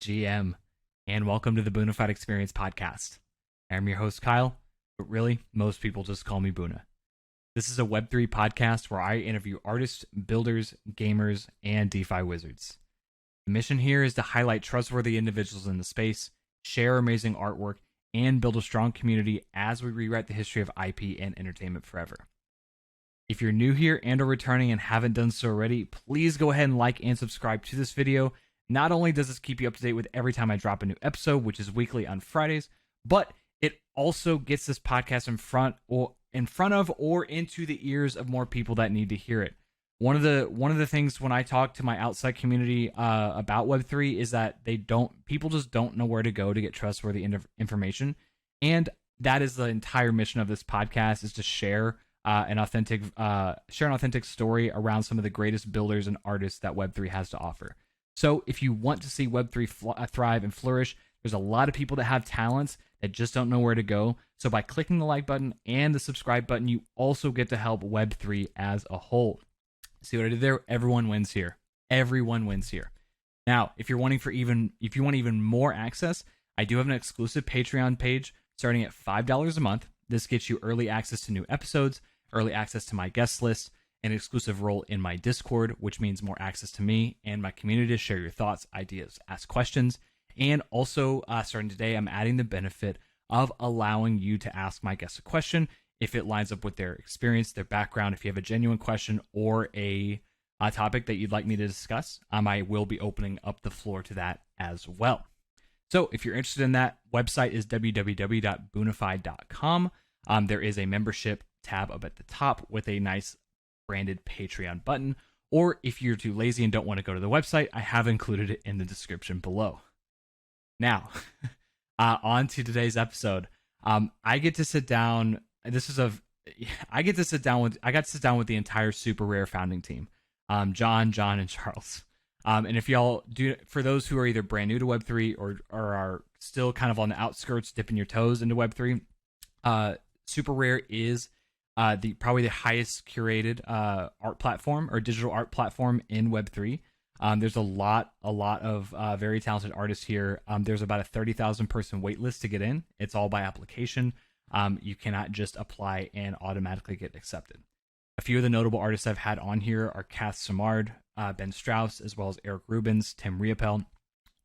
GM, and welcome to the Boonified Experience podcast. I'm your host, Kyle, but really, most people just call me Boona. This is a Web3 podcast where I interview artists, builders, gamers, and DeFi wizards. The mission here is to highlight trustworthy individuals in the space, share amazing artwork, and build a strong community as we rewrite the history of IP and entertainment forever. If you're new here and are returning and haven't done so already, please go ahead and like and subscribe to this video. Not only does this keep you up to date with every time I drop a new episode, which is weekly on Fridays, but it also gets this podcast in front of or into the ears of more people that need to hear it. One of the things when I talk to my outside community about Web3 is that people just don't know where to go to get trustworthy information, and that is the entire mission of this podcast, is to share an authentic story around some of the greatest builders and artists that Web3 has to offer. So if you want to see Web3 thrive and flourish, there's a lot of people that have talents that just don't know where to go. So by clicking the like button and the subscribe button, you also get to help Web3 as a whole. See what I did there? Everyone wins here. Everyone wins here. Now, if you want even more access, I do have an exclusive Patreon page starting at $5 a month. This gets you early access to new episodes, early access to my guest list, an exclusive role in my Discord, which means more access to me and my community to share your thoughts, ideas, ask questions. And also, starting today, I'm adding the benefit of allowing you to ask my guests a question if it lines up with their experience, their background. If you have a genuine question or a topic that you'd like me to discuss, I will be opening up the floor to that as well. So if you're interested in that, website is www.boonified.com. There is a membership tab up at the top with a nice branded Patreon button. Or if you're too lazy and don't want to go to the website, I have included it in the description below. Now, on to today's episode. I get to sit down. I got to sit down with the entire Super Rare founding team. John, and Charles. And if y'all do, for those who are either brand new to Web3 or are still kind of on the outskirts, dipping your toes into Web3, Super Rare is probably the highest curated art platform or digital art platform in Web3. There's a lot of very talented artists here. There's about a 30,000 person wait list to get in. It's all by application. You cannot just apply and automatically get accepted. A few of the notable artists I've had on here are Kath Samard, Ben Strauss, as well as Eric Rubens, Tim Riopel.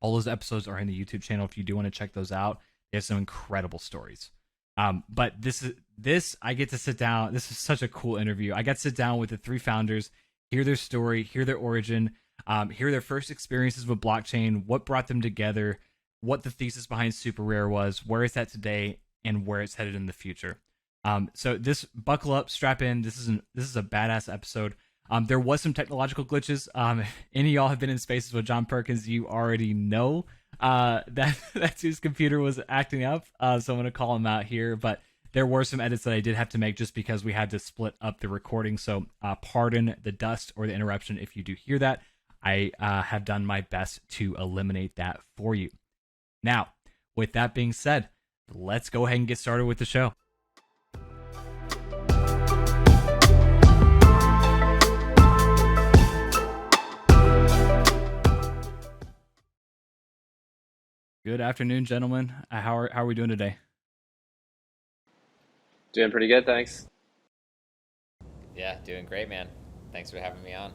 All those episodes are in the YouTube channel if you do want to check those out. They have some incredible stories. But this I get to sit down. This is such a cool interview. I got to sit down with the three founders, hear their story, hear their origin, hear their first experiences with blockchain, what brought them together, what the thesis behind Super Rare was, where it's at today, and where it's headed in the future. So buckle up, strap in. This is a badass episode. There was some technological glitches. If any of y'all have been in spaces with John Perkins, you already know that's whose computer was acting up. So I'm going to call him out here. But there were some edits that I did have to make just because we had to split up the recording. So pardon the dust or the interruption if you do hear that. I have done my best to eliminate that for you. Now, with that being said, let's go ahead and get started with the show. Good afternoon, gentlemen. How are we doing today? Doing pretty good, thanks. Yeah, doing great, man. Thanks for having me on.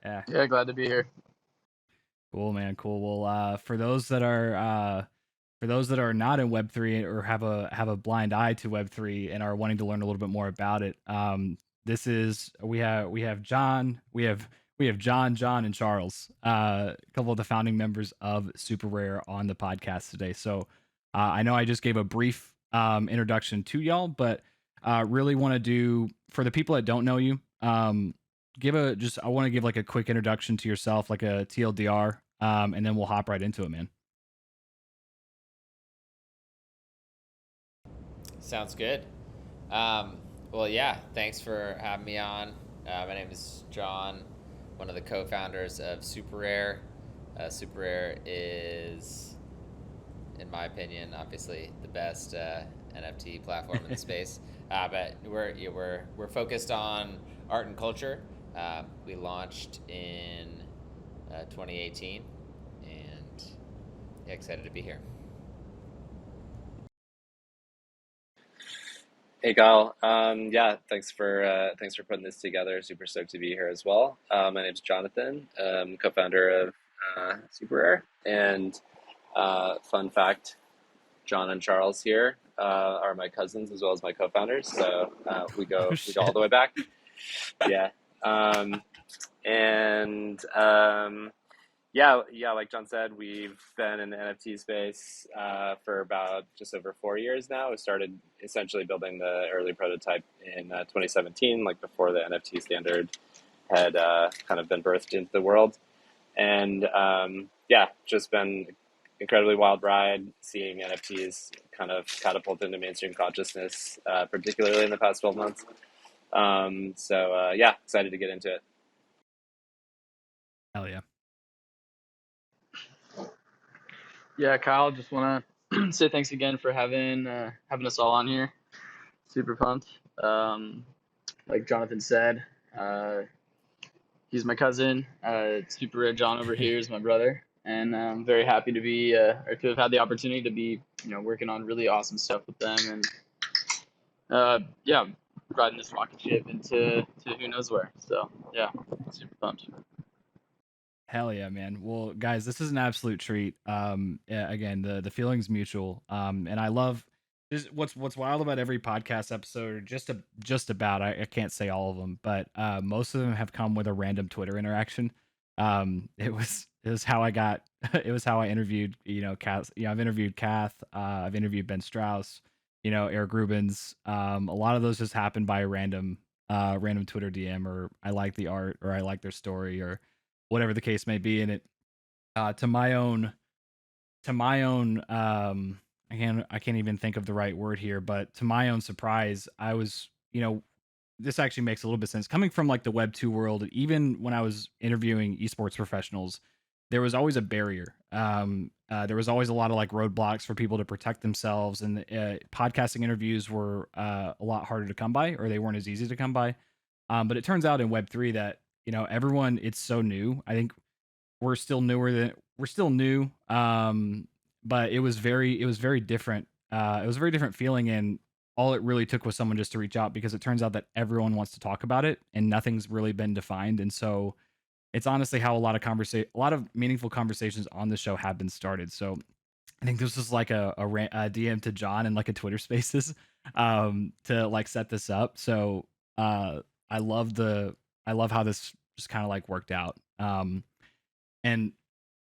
Yeah, glad to be here. Cool, man. Cool. Well, for those that are not in Web3 or have a blind eye to Web3 and are wanting to learn a little bit more about it, we have John, and Charles, a couple of the founding members of Super Rare on the podcast today. So I know I just gave a brief introduction to y'all, but really want to do, for the people that don't know you, I want to give like a quick introduction to yourself, like a TLDR, and then we'll hop right into it, man. Sounds good. Well, yeah, thanks for having me on. My name is John, one of the co-founders of Super Rare. Super Rare is, in my opinion, obviously the best NFT platform in the space. But we're focused on art and culture. We launched in 2018, and excited to be here. Hey Kyle, thanks for putting this together. Super stoked to be here as well. My name's Jonathan, co-founder of Super Rare, and fun fact, John and Charles here are my cousins as well as my co-founders. So we go all the way back. Yeah, and like John said, we've been in the NFT space for about just over 4 years now. We started essentially building the early prototype in 2017, like before the NFT standard had kind of been birthed into the world. And just been incredibly wild ride seeing NFTs kind of catapult into mainstream consciousness, particularly in the past 12 months. Excited to get into it. Hell yeah. Yeah, Kyle, just want to say thanks again for having us all on here. Super pumped. Like Jonathan said, he's my cousin. Super Rare John over here is my brother, and I'm very happy to be or to have had the opportunity to be working on really awesome stuff with them, and riding this rocket ship into who knows where. So yeah, super pumped. Hell yeah, man. Well, guys, this is an absolute treat. Again, the feeling's mutual. And I love this. What's wild about every podcast episode, or just about, I can't say all of them, but most of them have come with a random Twitter interaction. It was how I got. It was how I interviewed. Kath. I've interviewed Kath. I've interviewed Ben Strauss. Eric Rubens. A lot of those just happened by a random Twitter DM, or I like the art, or I like their story, or whatever the case may be. And it to my own I can't even think of the right word here, but to my own surprise, I was, this actually makes a little bit of sense coming from like the Web 2 world. Even when I was interviewing esports professionals, there was always a barrier. There was always a lot of like roadblocks for people to protect themselves, and podcasting interviews were a lot harder to come by, or they weren't as easy to come by. But it turns out in Web 3 that everyone, it's so new. I think we're still new. But it was very different. It was a very different feeling, and all it really took was someone just to reach out, because it turns out that everyone wants to talk about it and nothing's really been defined. And so it's honestly how a lot of meaningful conversations on the show have been started. So I think this was like a DM to John and like a Twitter Spaces to like set this up. So I love how this just kind of like worked out. And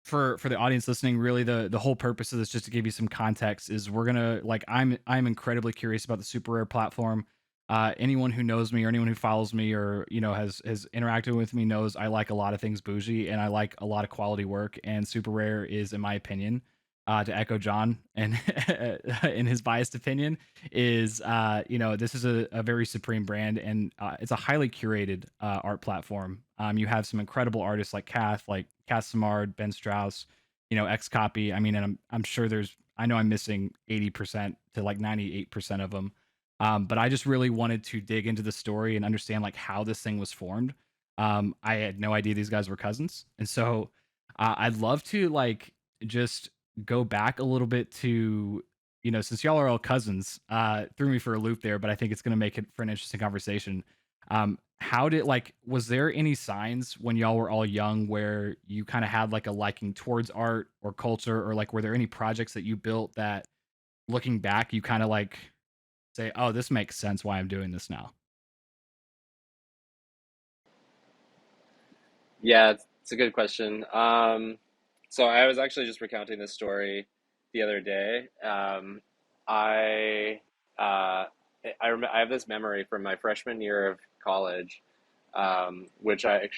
for the audience listening, really the whole purpose of this, just to give you some context, is we're gonna like I'm incredibly curious about the Super Rare platform. Anyone who knows me, or anyone who follows me, or has interacted with me, knows I like a lot of things bougie, and I like a lot of quality work. And Super Rare is, in my opinion, to echo John and in his biased opinion, is this is a very supreme brand, and it's a highly curated art platform. You have some incredible artists like Kath Samard, Ben Strauss, X Copy. I mean, and I'm sure I know I'm missing 80% to like 98% of them. But I just really wanted to dig into the story and understand like how this thing was formed. I had no idea these guys were cousins, and so I'd love to like just go back a little bit to, since y'all are all cousins, threw me for a loop there, but I think it's going to make it for an interesting conversation. How did, like, was there any signs when y'all were all young where you kind of had like a liking towards art or culture, or like were there any projects that you built that, looking back, you kind of like say, oh, this makes sense why I'm doing this now? Yeah, it's a good question. So I was actually just recounting this story the other day. I I have this memory from my freshman year of college, which I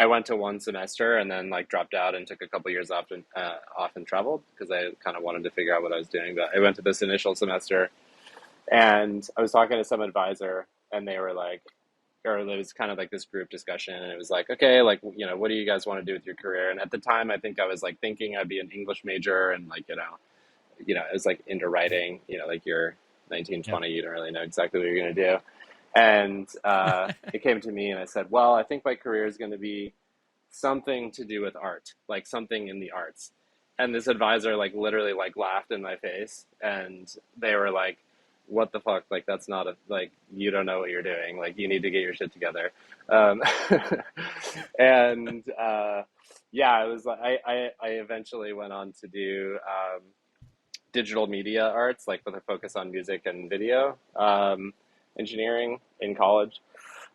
went to one semester and then like dropped out and took a couple years off and traveled, because I kind of wanted to figure out what I was doing. But I went to this initial semester, and I was talking to some advisor, and they were like, or it was kind of like this group discussion, and it was like, okay, like, what do you guys want to do with your career? And at the time, I think I was like thinking I'd be an English major, and like, it was like into writing, like you're 19, 20, you don't really know exactly what you're going to do. And it came to me, and I said, well, I think my career is going to be something to do with art, like something in the arts. and this advisor like literally like laughed in my face, and they were like, what the fuck, like that's not a, like you don't know what you're doing, like you need to get your shit together. um, and yeah, it was like I eventually went on to do digital media arts, like with a focus on music and video engineering in college,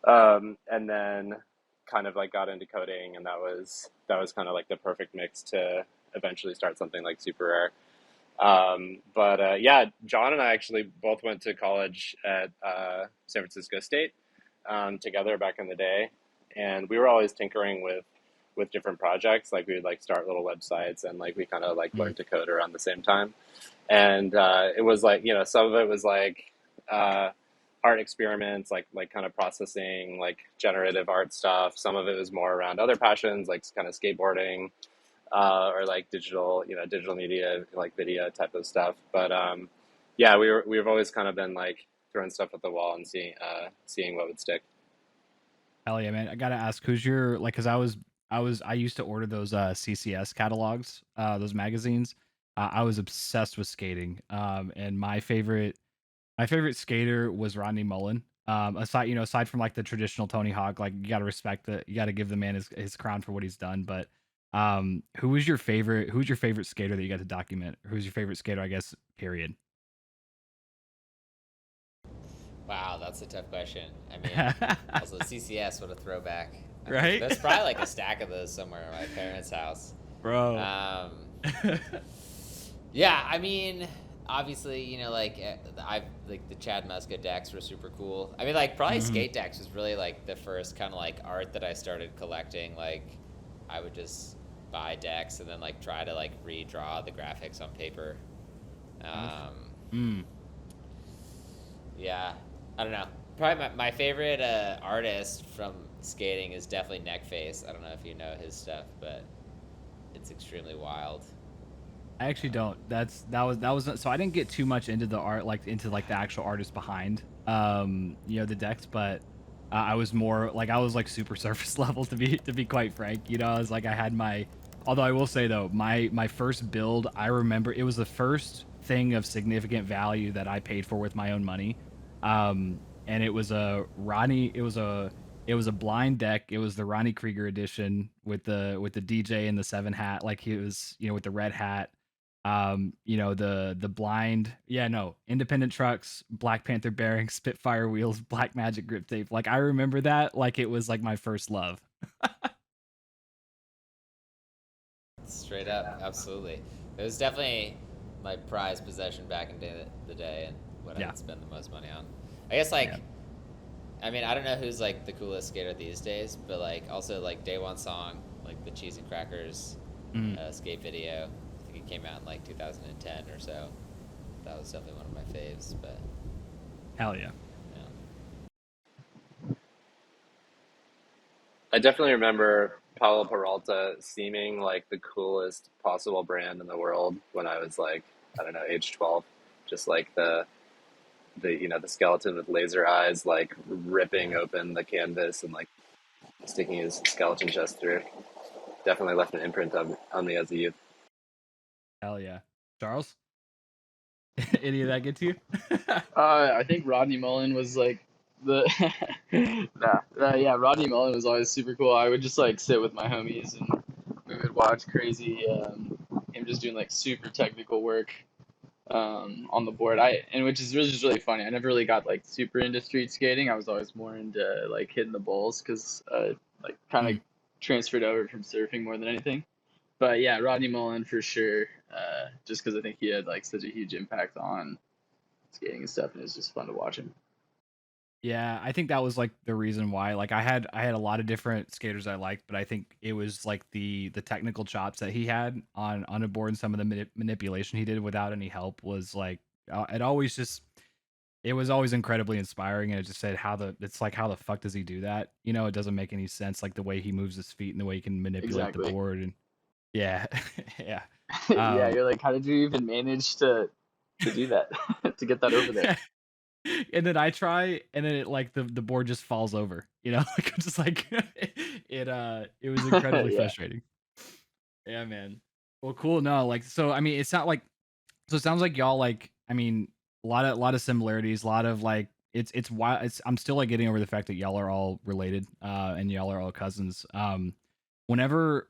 and then kind of like got into coding, and that was kind of like the perfect mix to eventually start something like Super Rare. But yeah, John and I actually both went to college at San Francisco State together back in the day, and we were always tinkering with different projects. Like we would like start little websites, and like we kind of like learned to code around the same time. And it was like, some of it was like art experiments, like kind of processing like generative art stuff. Some of it was more around other passions, like kind of skateboarding, or like digital media, like video type of stuff. But yeah, we've always kind of been like throwing stuff at the wall and seeing what would stick. Hell yeah, man! I gotta ask, who's your like? Because I used to order those CCS catalogs, those magazines. I was obsessed with skating. And my favorite skater was Rodney Mullen. Aside from like the traditional Tony Hawk, like you gotta respect you gotta give the man his crown for what he's done. But who's your favorite skater that you got to document? Who's your favorite skater? I guess. Period. Wow, that's a tough question. I mean, also CCS, what a throwback. I mean, Right? there's probably like a stack of those somewhere at my parents' house. Bro. Yeah, I mean, obviously, I like the Chad Muska decks were super cool. I mean, like probably skate decks was really like the first kind of like art that I started collecting. Like, I would just buy decks and then like try to like redraw the graphics on paper. Yeah, I don't know. Probably my favorite artist from skating is definitely Neckface. I don't know if you know his stuff, but it's extremely wild. I actually don't. That was so I didn't get too much into the art, like into like the actual artist behind the decks, but I was more like I was like super surface level to be quite frank. I was like I had my although I will say though, my first build, I remember it was the first thing of significant value that I paid for with my own money. And it was a Ronnie it was a blind deck. It was the Ronnie Krieger edition with the DJ and the 7 hat, like he was, with the red hat. The blind, yeah, no, independent trucks, Black Panther bearings, Spitfire wheels, Black Magic grip tape. Like I remember that like it was like my first love. Straight up, absolutely. It was definitely my prized possession back in the day, and what Yeah. I'd spend the most money on. I guess like, Yeah. I mean, I don't know who's like the coolest skater these days, but like also like Day One Song, like the Cheese and Crackers Mm. skate video. I think it came out in like 2010 or so. That was definitely one of my faves, but Hell yeah. yeah. I definitely remember Paulo Peralta seeming like the coolest possible brand in the world when I was like, I don't know, age 12. Just like the skeleton with laser eyes, like ripping open the canvas and like sticking his skeleton chest through. Definitely left an imprint on me as a youth. Hell yeah. Charles? Any of that get to you? I think Rodney Mullen was like the yeah, Rodney Mullen was always super cool. I would just like sit with my homies and we would watch crazy him just doing like super technical work on the board. And which is really just really funny. I never really got like super into street skating. I was always more into like hitting the bowls because like kind of transferred over from surfing more than anything. But yeah, Rodney Mullen for sure. Just because I think he had like such a huge impact on skating and stuff, and it was just fun to watch him. Yeah, I think that was like the reason why. Like I had a lot of different skaters I liked, but I think it was like the technical chops that he had on a board and some of the manipulation he did without any help was like it was always incredibly inspiring, and it just said it's like how the fuck does he do that? It doesn't make any sense, like the way he moves his feet and the way he can manipulate the Exactly. board. And yeah. Yeah. Yeah, you're like, how did you even manage to do that to get that over there? And then I try, and then it like the board just falls over. Like I'm just like it was incredibly Yeah. frustrating. Yeah, man. Well, cool. No, like, so I mean, it's not like, so it sounds like y'all like, I mean, a lot of similarities, a lot of like, it's why it's I'm still like getting over the fact that y'all are all related, and y'all are all cousins. Whenever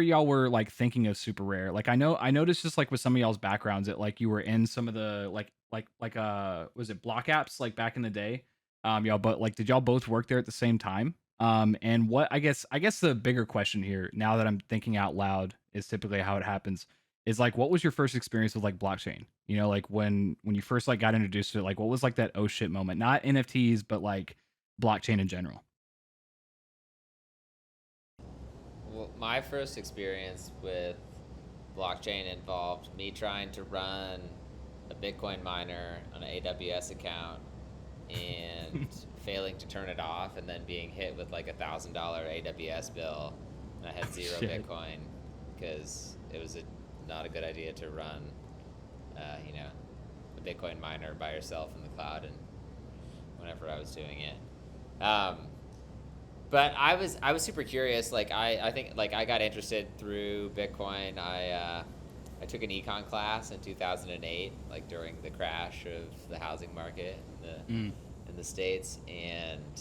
y'all were like thinking of super rare, like I noticed just like with some of y'all's backgrounds that like you were in some of the was it block apps like back in the day, y'all, but like did y'all both work there at the same time? And what I guess the bigger question here, now that I'm thinking out loud, is typically how it happens, is like what was your first experience with like blockchain? You know, like when you first like got introduced to it, like what was like that oh shit moment? Not NFTs, but like blockchain in general. Well, my first experience with blockchain involved me trying to run a Bitcoin miner on an AWS account and failing to turn it off, and then being hit with like $1,000 AWS bill, and I had zero Shit. Bitcoin because it was not a good idea to run, you know, a Bitcoin miner by yourself in the cloud, and whenever I was doing it. But I was super curious. Like I think like I got interested through Bitcoin. I took an econ class in 2008, like during the crash of the housing market Mm. in the States, and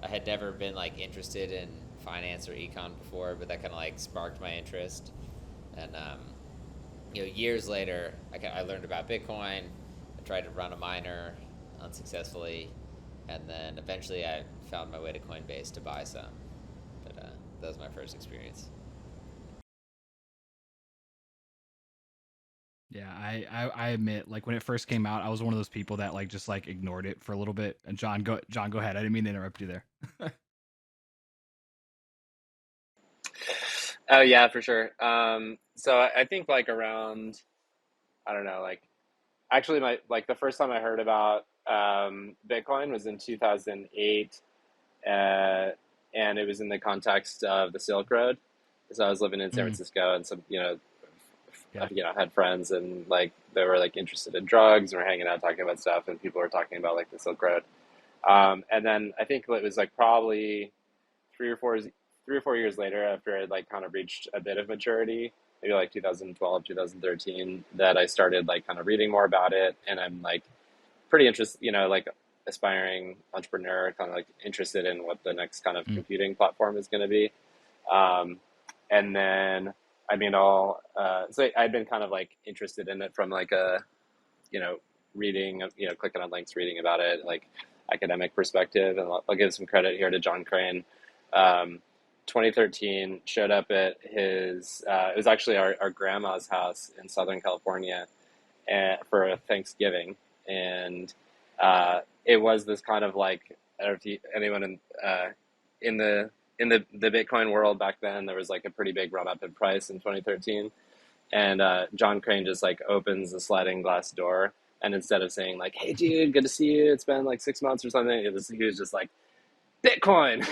I had never been like interested in finance or econ before, but that kind of like sparked my interest. And years later, I learned about Bitcoin. I tried to run a miner unsuccessfully, and then eventually I found my way to Coinbase to buy some. But that was my first experience. Yeah, I admit, like when it first came out, I was one of those people that like just like ignored it for a little bit. And John, go ahead. I didn't mean to interrupt you there. Oh yeah, for sure. So I think like around, I don't know, like actually my like the first time I heard about Bitcoin was in 2008, uh, and it was in the context of the Silk Road. So I was living in San Mm, Francisco, and some yeah. had friends, and like they were like interested in drugs, and we're hanging out talking about stuff, and people were talking about like the Silk Road. And then I think it was like probably three or four three or 4 years later, after I like kind of reached a bit of maturity, maybe like 2012, 2013, that I started like kind of reading more about it, and I'm like pretty interested, like aspiring entrepreneur, kind of like interested in what the next kind of Mm, computing platform is going to be. Um, and then I mean, so I'd been kind of like interested in it from like a, you know, reading, clicking on links, reading about it, like academic perspective. And I'll give some credit here to John Crane. Um, 2013 showed up at it was actually our grandma's house in Southern California, for a Thanksgiving. And it was this kind of like, I don't know if anyone in the Bitcoin world back then, there was like a pretty big run up in price in 2013. And John Crane just like opens the sliding glass door, and instead of saying like, "Hey, dude, good to see you. It's been like 6 months or something," he was just like, "Bitcoin,"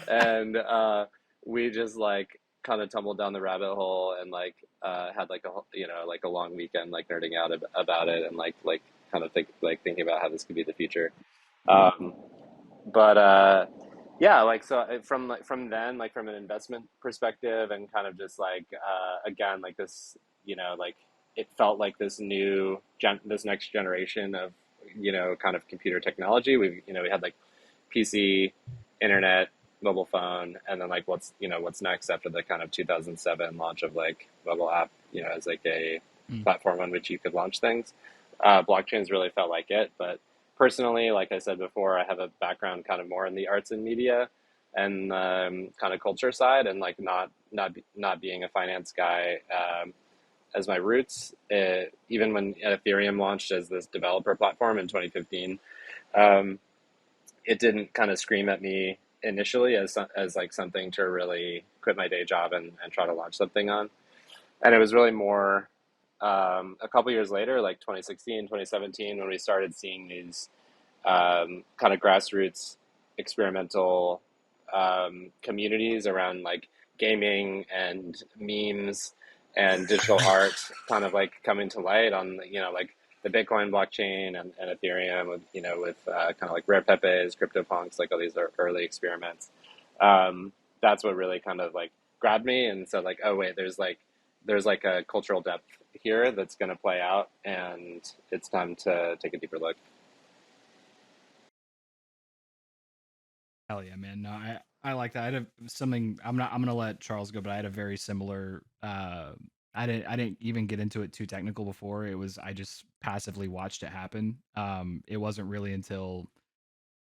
and we just like kind of tumbled down the rabbit hole, and like had like like a long weekend like nerding out about it, and like kind of thinking about how this could be the future. Um, but yeah, like so from then, like from an investment perspective, and kind of just like again like this, like it felt like this next generation of kind of computer technology. We had like PC, internet, mobile phone, and then like what's next after the kind of 2007 launch of like mobile app, as like a mm, platform on which you could launch things. Blockchains really felt like it, but personally, like I said before, I have a background kind of more in the arts and media and kind of culture side, and like not being a finance guy as my roots. Even when Ethereum launched as this developer platform in 2015, um, it didn't kind of scream at me initially as like something to really quit my day job and try to launch something on. And it was really more a couple years later, like 2016, 2017, when we started seeing these kind of grassroots experimental communities around like gaming and memes and digital art kind of like coming to light on like the Bitcoin blockchain and Ethereum with kind of like Rare Pepes, CryptoPunks, like all these are early experiments. That's what really kind of like grabbed me and said like, oh wait, there's like there's like a cultural depth here that's going to play out, and it's time to take a deeper look. Hell yeah, man. No, I like that. I had something. I'm gonna let Charles go, but I had a very similar. I didn't even get into it too technical before. It was I just passively watched it happen. It wasn't really until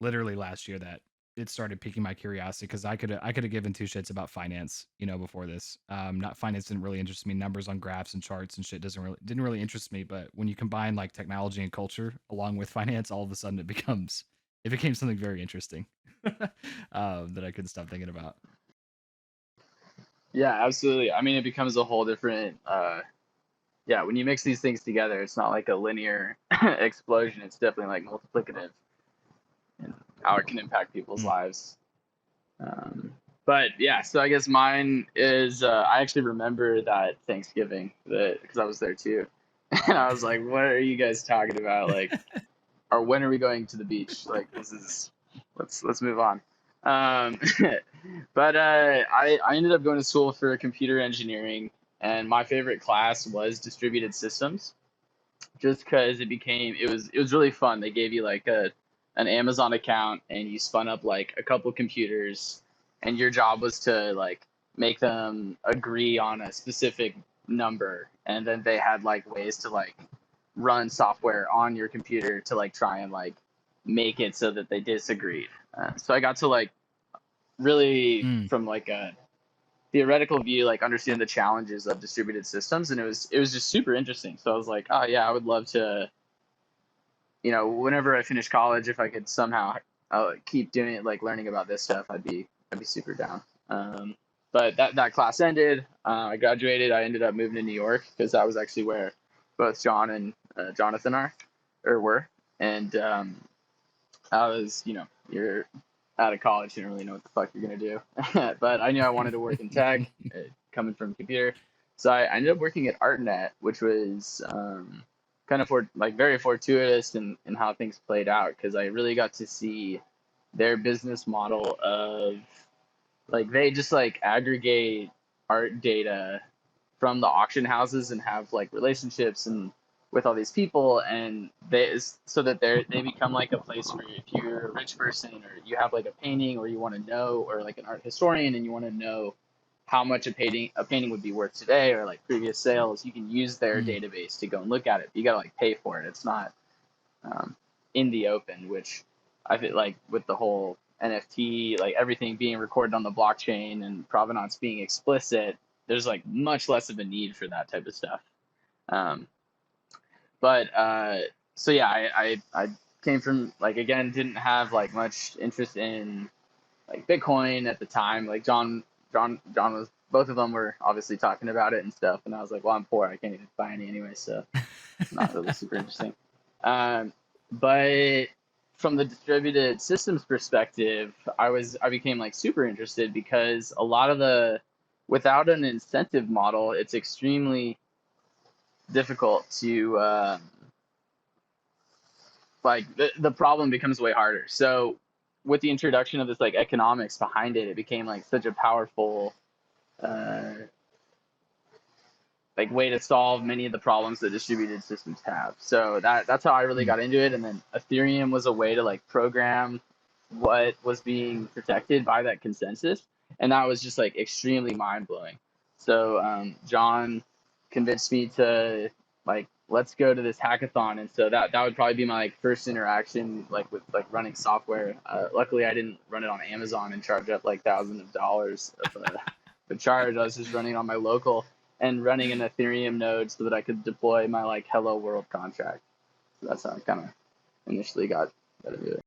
literally last year that it started piquing my curiosity because I could have given two shits about finance, before this. Not finance didn't really interest me. Numbers on graphs and charts and shit didn't really interest me. But when you combine like technology and culture along with finance, all of a sudden it became something very interesting that I couldn't stop thinking about. Yeah, absolutely. I mean, it becomes a whole different. Yeah, when you mix these things together, it's not like a linear explosion. It's definitely like multiplicative and how it can impact people's Mm. lives. Um, but yeah, so I guess mine is I actually remember that Thanksgiving that because I was there too, and I was like, "What are you guys talking about? Like, or when are we going to the beach? Like, this is let's move on." Um, but I ended up going to school for computer engineering, and my favorite class was distributed systems just because it was really fun. They gave you like an Amazon account and you spun up like a couple computers and your job was to like make them agree on a specific number and then they had like ways to like run software on your computer to like try and like make it so that they disagreed. So I got to like really Mm. from like a theoretical view like understand the challenges of distributed systems and it was just super interesting. So I was like, oh yeah, I would love to, whenever I finish college, if I could somehow keep doing it, like learning about this stuff, I'd be super down. But that class ended. I graduated. I ended up moving to New York because that was actually where both John and Jonathan were. And I was, you're out of college, you don't really know what the fuck you're gonna do. But I knew I wanted to work in tech, coming from computer. So I ended up working at ArtNet, which was kind of like very fortuitous in how things played out because I really got to see their business model of like they just like aggregate art data from the auction houses and have like relationships and with all these people and they so that they become like a place where if you're a rich person or you have like a painting or you want to know or like an art historian and you want to know how much a painting would be worth today or like previous sales, you can use their Mm. database to go and look at it. You gotta like pay for it. It's not um, in the open, which I feel like with the whole NFT, like everything being recorded on the blockchain and provenance being explicit, there's like much less of a need for that type of stuff. Um, but so yeah, I came from like again didn't have like much interest in like Bitcoin at the time. Like John was both of them were obviously talking about it and stuff, and I was like, well, I'm poor, I can't even buy any anyway, so not really super interesting. Um, but from the distributed systems perspective, I became like super interested because a lot of the without an incentive model, it's extremely difficult to like the problem becomes way harder. So with the introduction of this like economics behind it, it became like such a powerful uh, like way to solve many of the problems that distributed systems have. So that's how I really Mm. got into it. And then Ethereum was a way to like program what was being protected by that consensus, and that was just like extremely mind blowing. So John convinced me to like let's go to this hackathon, and so that would probably be my like first interaction like with like running software. Luckily, I didn't run it on Amazon and charge up like thousands of dollars of the charge. I was just running on my local and running an Ethereum node so that I could deploy my like hello world contract. So that's how I kind of initially got into it.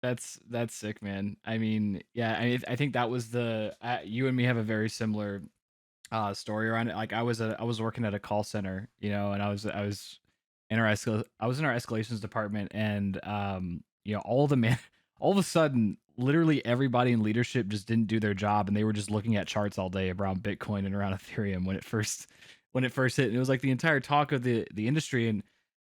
That's sick, man. I mean, yeah, I think that was the you and me have a very similar story around it. Like I was working at a call center, and I was I was in our escalations department, and all the man all of a sudden literally everybody in leadership just didn't do their job, and they were just looking at charts all day around Bitcoin and around Ethereum when it first hit, and it was like the entire talk of the industry. And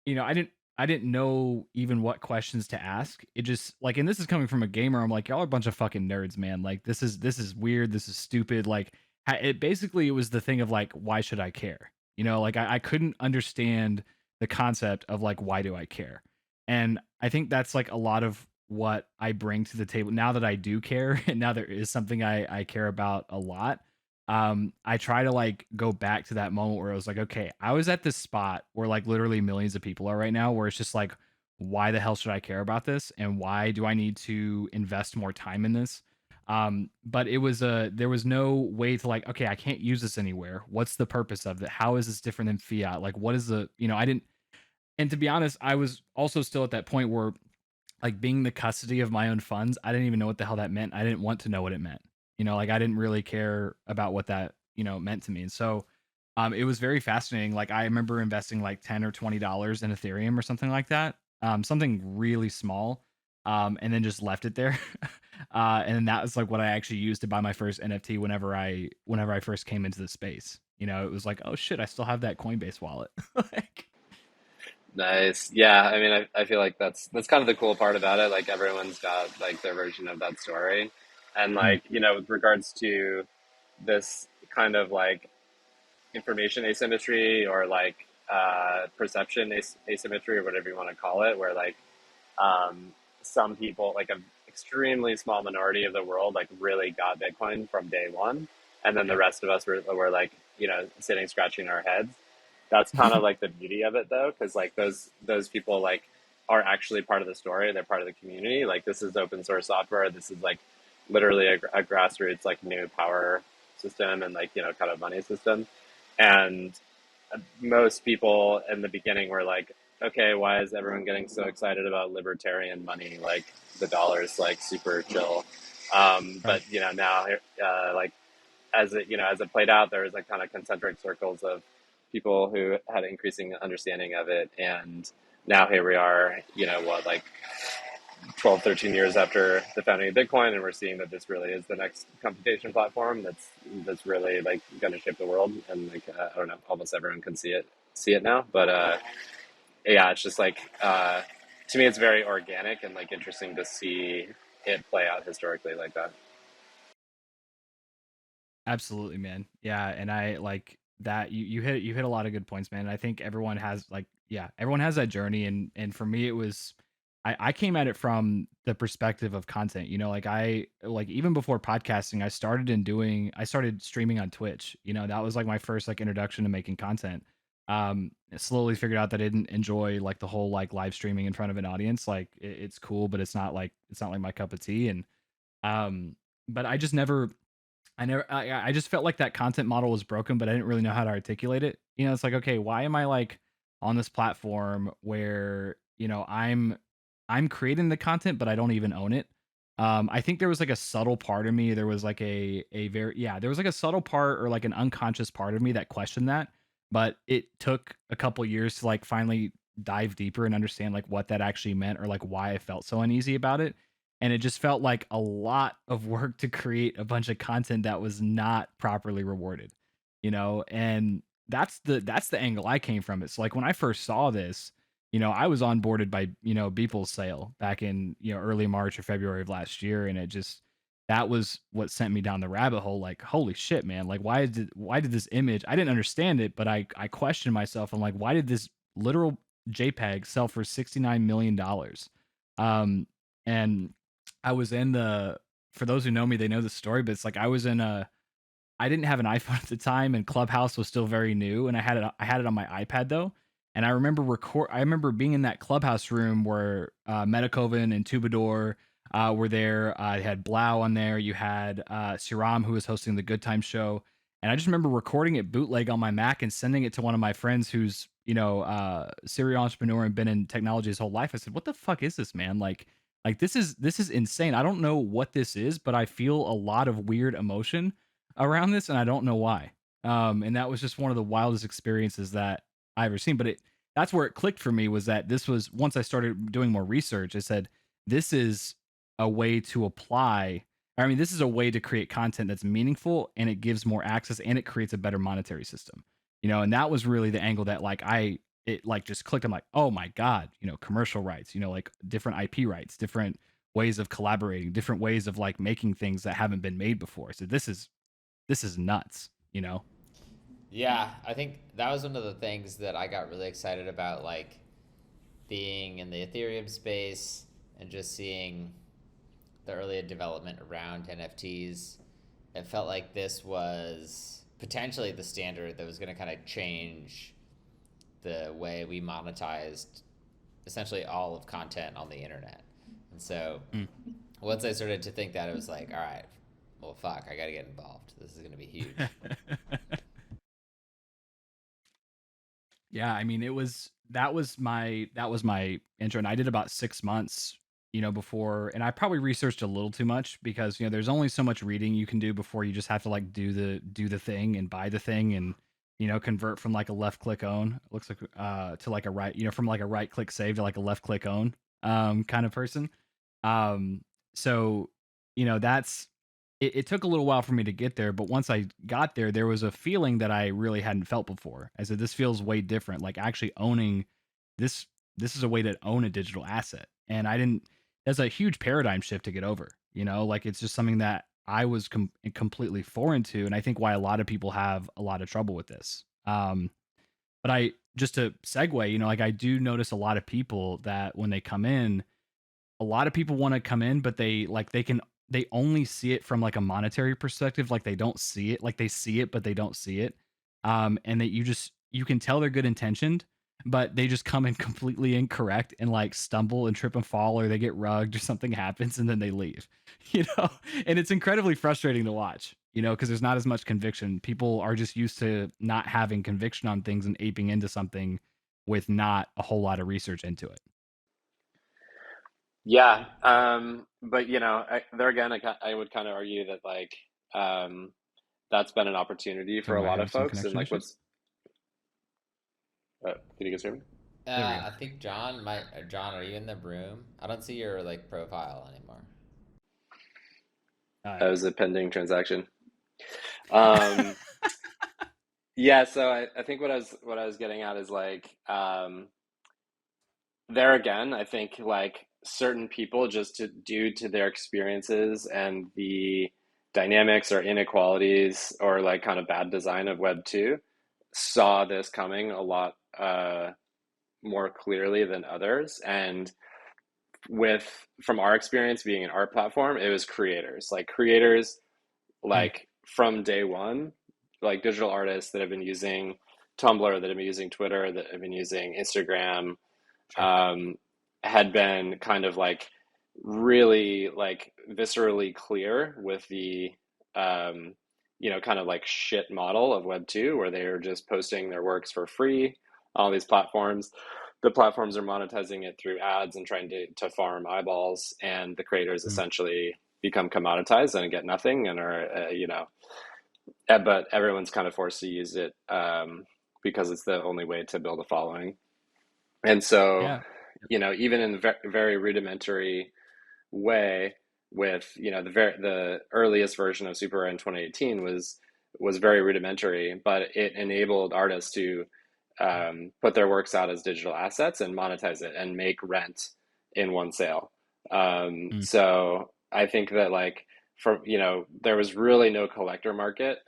I didn't know even what questions to ask. It just like, and this is coming from a gamer. I'm like, y'all are a bunch of fucking nerds, man. Like this is weird. This is stupid. Like it basically, it was the thing of like, why should I care? You know, like I couldn't understand the concept of like, why do I care? And I think that's like a lot of what I bring to the table now that I do care, and now there is something I care about a lot. I try to like go back to that moment where I was like, okay, I was at this spot where like literally millions of people are right now, where it's just like, why the hell should I care about this, and why do I need to invest more time in this? But it was there was no way to like, okay, I can't use this anywhere. What's the purpose of it? How is this different than fiat? Like, what is the, you know, I didn't, and to be honest, I was also still at that point where like being the custody of my own funds, I didn't even know what the hell that meant. I didn't want to know what it meant. You know, like I didn't really care about what that, you know, meant to me. And so it was very fascinating. Like I remember investing like $10 or $20 in Ethereum or something like that. Something really small. And then just left it there. And then that was like what I actually used to buy my first NFT whenever I first came into the space. You know, it was like, oh shit, I still have that Coinbase wallet. Like, Nice. Yeah, I mean, I feel like that's kind of the cool part about it. Like everyone's got like their version of that story. And mm, like, you know, with regards to this kind of like information asymmetry or like perception asymmetry or whatever you want to call it, where like um, some people, like an extremely small minority of the world, like really got Bitcoin from day one, and then the yeah. rest of us were like, you know, sitting scratching our heads. That's kind of like the beauty of it, though, because like those people like are actually part of the story. They're part of the community. Like this is open source software. This is like literally a grassroots like new power system and like, you know, kind of money system. And most people in the beginning were like, okay, why is everyone getting so excited about libertarian money? Like the dollar's like super chill. Right. But you know, now like as it, you know, as it played out, there was like kind of concentric circles of people who had increasing understanding of it. And now here we are, you know, what, like 12, 13 years after the founding of Bitcoin, and we're seeing that this really is the next computation platform that's really like going to shape the world. And like I don't know, almost everyone can see it now. But yeah, it's just like to me, it's very organic and like interesting to see it play out historically like that. Absolutely, man. Yeah, and I like that you hit a lot of good points, man. And I think everyone has like, yeah, everyone has that journey, and for me it was, I came at it from the perspective of content. You know, like I like even before podcasting, I started streaming on Twitch. You know, that was like my first like introduction to making content. Slowly figured out that I didn't enjoy like the whole like live streaming in front of an audience. Like it's cool, but it's not like my cup of tea. And um, but I just felt like that content model was broken, but I didn't really know how to articulate it. You know, it's like, okay, why am I like on this platform where, you know, I'm creating the content, but I don't even own it. I think there was like a subtle part of me. There was like a very, yeah, there was like a subtle part or like an unconscious part of me that questioned that. But it took a couple years to like finally dive deeper and understand like what that actually meant, or like why I felt so uneasy about it. And it just felt like a lot of work to create a bunch of content that was not properly rewarded, you know. And that's the angle I came from. It's like when I first saw this, you know, I was onboarded by, you know, Beeple's sale back in, you know, early March or February of last year, and it just, that was what sent me down the rabbit hole. Like, holy shit, man! Like, why did this image? I didn't understand it, but I questioned myself. I'm like, why did this literal JPEG sell for $69 million? Um, and I was in the, for those who know me, they know the story, but it's like I was in a, I didn't have an iPhone at the time, and Clubhouse was still very new, and I had it on my iPad though. And I remember being in that Clubhouse room where Metakoven and Tubador were there. I had Blau on there. You had Siram, who was hosting the Good Time show. And I just remember recording it bootleg on my Mac and sending it to one of my friends who's, you know, serial entrepreneur and been in technology his whole life. I said, "What the fuck is this, man? Like this is insane. I don't know what this is, but I feel a lot of weird emotion around this, and I don't know why." And that was just one of the wildest experiences that I ever seen. But that's where it clicked for me, was that this was, once I started doing more research, I said, this is a way to apply. I mean, this is a way to create content that's meaningful, and it gives more access, and it creates a better monetary system. You know, and that was really the angle that like it like just clicked. I'm like, oh my God, you know, commercial rights, you know, like different IP rights, different ways of collaborating, different ways of like making things that haven't been made before. So this is this is nuts, you know? Yeah, I think that was one of the things that I got really excited about, like being in the Ethereum space and just seeing the early development around NFTs. It felt like this was potentially the standard that was going to kind of change the way we monetized essentially all of content on the internet. And so Mm. once I started to think that, it was like, all right, well, fuck, I got to get involved. This is going to be huge. Yeah, I mean, that was my intro, and I did about 6 months, before, and I probably researched a little too much because there's only so much reading you can do before you just have to like do the thing and buy the thing and convert from like a left click own, it looks like, to like a right, from like a right click save to like a left click own kind of person. Um, so that's it took a little while for me to get there, but once I got there, there was a feeling that I really hadn't felt before. I said, this feels way different. Like actually owning this, this is a way to own a digital asset. And I didn't, that's a huge paradigm shift to get over, like it's just something that I was completely foreign to. And I think why a lot of people have a lot of trouble with this. But just to segue, like I do notice a lot of people that when they come in, a lot of people want to come in, but they only see it from like a monetary perspective. Like they don't see it, like they see it, but they don't see it. And that you can tell they're good intentioned, but they just come in completely incorrect and like stumble and trip and fall, or they get rugged or something happens and then they leave, and it's incredibly frustrating to watch, because there's not as much conviction. People are just used to not having conviction on things and aping into something with not a whole lot of research into it. Yeah, but there again, I would kind of argue that like um, that's been an opportunity So for a am I lot of having some folks, and connection like issues? what's can you guys hear me? There we go. I think John might. John, are you in the room? I don't see your like profile anymore. That was a pending transaction. Um, yeah, so I think what I was getting at is like there again, I think like certain people just due to their experiences and the dynamics or inequalities or like kind of bad design of Web 2 saw this coming a lot more clearly than others. And with from our experience being an art platform, it was creators Mm, like from day one, like digital artists that have been using Tumblr, that have been using Twitter, that have been using Instagram, sure. um, had been kind of like really like viscerally clear with the um, kind of like shit model of Web 2, where they are just posting their works for free on all these platforms. The platforms are monetizing it through ads and trying to farm eyeballs, and the creators Mm, essentially become commoditized and get nothing and are, but everyone's kind of forced to use it because it's the only way to build a following. And so, yeah. even in a very rudimentary way, with the earliest version of Super in 2018 was very rudimentary, but it enabled artists to put their works out as digital assets and monetize it and make rent in one sale. Mm, So I think that like there was really no collector market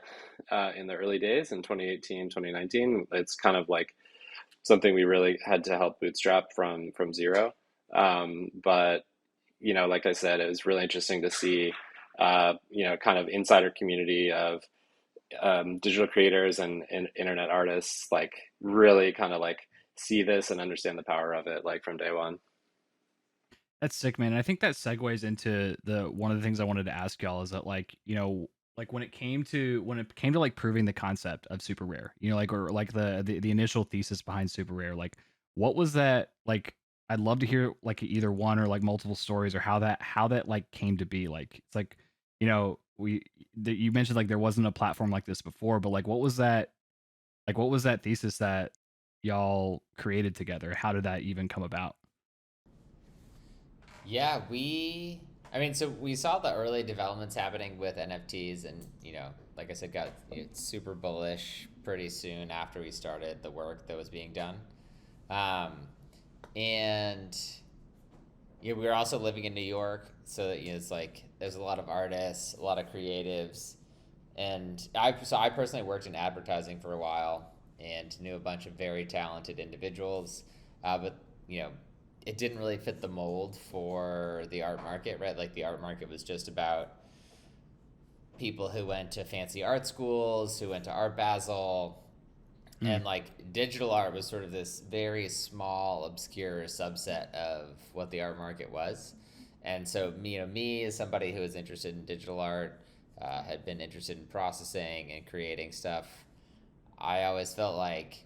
in the early days in 2018, 2019. It's kind of like something we really had to help bootstrap from zero. But like I said, it was really interesting to see, kind of insider community of digital creators and internet artists, like really kind of like see this and understand the power of it, like from day one. that's sick, man. And I think that segues into the one of the things I wanted to ask y'all is that like, like when it came to like proving the concept of super rare, like or like the initial thesis behind super rare, like what was that like? I'd love to hear like either one or like multiple stories or how that like came to be. Like it's like, you mentioned like there wasn't a platform like this before, but like what was that thesis that y'all created together? How did that even come about? Yeah, I mean, so we saw the early developments happening with NFTs, and like I said, got super bullish pretty soon after we started the work that was being done. Um, and we were also living in New York, so that, it's like there's a lot of artists, a lot of creatives, And I personally worked in advertising for a while and knew a bunch of very talented individuals, but you know, it didn't really fit the mold for the art market, right? Like the art market was just about people who went to fancy art schools, who went to Art Basel, Mm. and like digital art was sort of this very small, obscure subset of what the art market was. And so, me as somebody who was interested in digital art, had been interested in processing and creating stuff. I always felt like,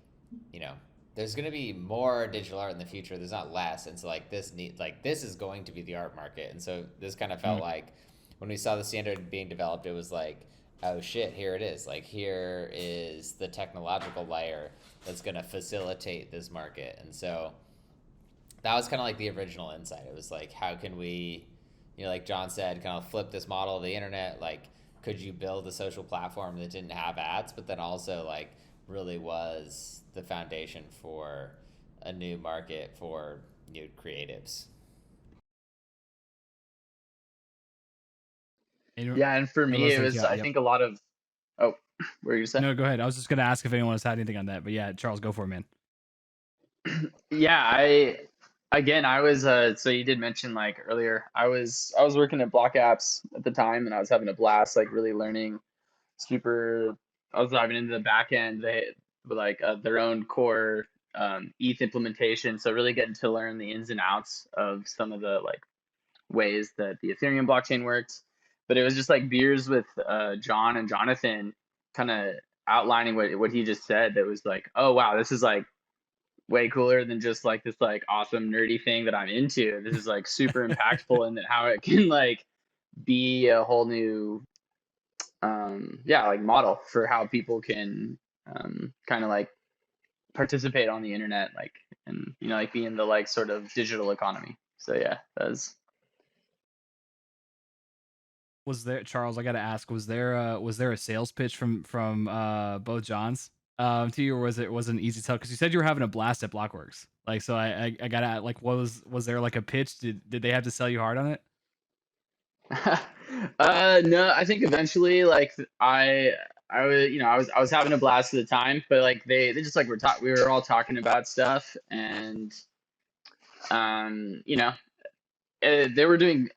you know, there's going to be more digital art in the future. There's not less, and so this is going to be the art market. And so this kind of felt Mm. like when we saw the standard being developed, it was like, oh shit, here it is. Like here is the technological layer that's going to facilitate this market. And so that was kind of like the original insight. It was like, how can we, like John said, kind of flip this model of the internet? Like, could you build a social platform that didn't have ads, but then also like really was the foundation for a new market for new creatives? Yeah, and for I me, was it like, was yeah, I yep. think a lot of. Oh, what were you say? No, go ahead. I was just gonna ask if anyone else had anything on that, but yeah, Charles, go for it, man. Yeah, I was so you did mention like earlier, I was working at Block Apps at the time and I was having a blast like really learning super. I was diving into the back end. They were like their own core ETH implementation, so really getting to learn the ins and outs of some of the like ways that the Ethereum blockchain works. But it was just like beers with John and Jonathan kind of outlining what he just said that was like, oh wow, this is like way cooler than just like this like awesome nerdy thing that I'm into. This is like super impactful and how it can like be a whole new yeah, like model for how people can kind of like participate on the internet, like, and like be in the like sort of digital economy. So yeah, that's. Was there, Charles? I gotta ask, was there a sales pitch from both Johns to you, or was it an easy sell? Because you said you were having a blast at Blockworks. Like, so I gotta like, was there like a pitch? Did they have to sell you hard on it? No, I think eventually like I was I was having a blast at the time, but like they just like we were all talking about stuff and um you know they were doing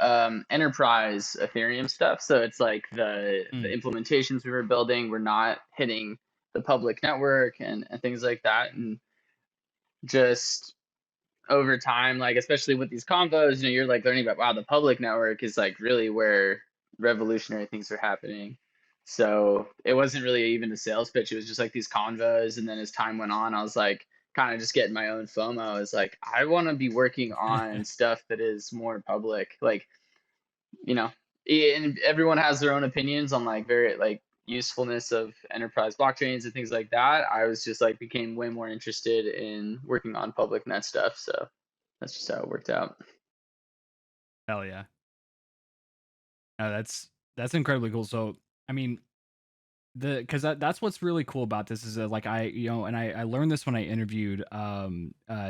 enterprise Ethereum stuff, so it's like the Mm. implementations we were building were not hitting the public network and things like that, and just over time, like especially with these convos, you're like learning about wow, the public network is like really where revolutionary things are happening. So it wasn't really even a sales pitch. It was just like these convos, and then as time went on, I was like kind of just getting my own FOMO. I was like, I want to be working on stuff that is more public, like you know, and everyone has their own opinions on like very like usefulness of enterprise blockchains and things like that. I was just like became way more interested in working on public net stuff. So that's just how it worked out. Hell yeah. No, that's incredibly cool. So, I mean, because that's what's really cool about this is that, like, and I learned this when I interviewed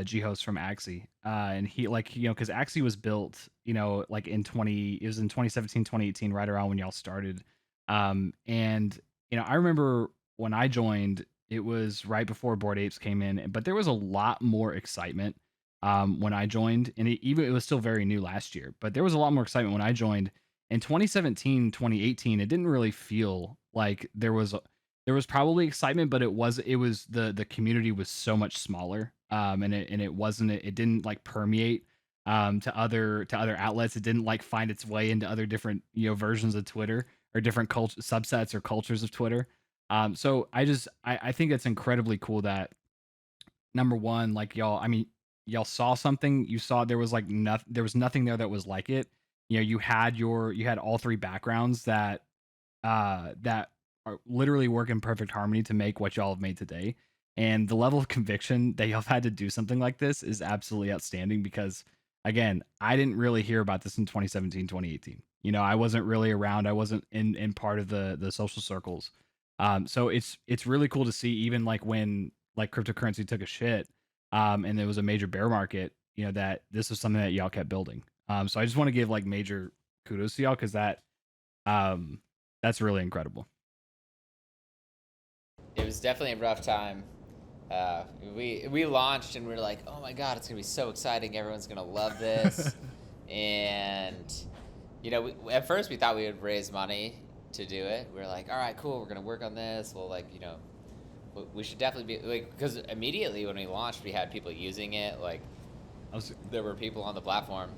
G host from Axie, and he, like, because Axie was built, like it was in 2017, 2018, right around when y'all started. And I remember when I joined, it was right before Bored Apes came in, but there was a lot more excitement when I joined, and it was still very new last year, but there was a lot more excitement when I joined in 2017, 2018. It didn't really feel like there was probably excitement, but it was the community was so much smaller, and it didn't like permeate to other outlets. It didn't like find its way into other different versions of Twitter, or different subsets or cultures of Twitter. So I think it's incredibly cool that, number one, like, y'all, I mean, y'all saw something. You saw there was like there was nothing there that was like it. You had all three backgrounds that are literally work in perfect harmony to make what y'all have made today. And the level of conviction that y'all have had to do something like this is absolutely outstanding, because, again, I didn't really hear about this in 2017, 2018. I wasn't really around. I wasn't in part of the social circles. So it's really cool to see, even like when like cryptocurrency took a shit, and there was a major bear market, that this was something that y'all kept building. So I just want to give like major kudos to y'all, because um that's really incredible. it was definitely a rough time. We launched and we were like, oh my god, it's gonna be so exciting. Everyone's gonna love this. And at first we thought we would raise money to do it. We were like, all right, cool, we're gonna work on this. We'll we should definitely be like, because immediately when we launched, we had people using it. Like, there were people on the platform.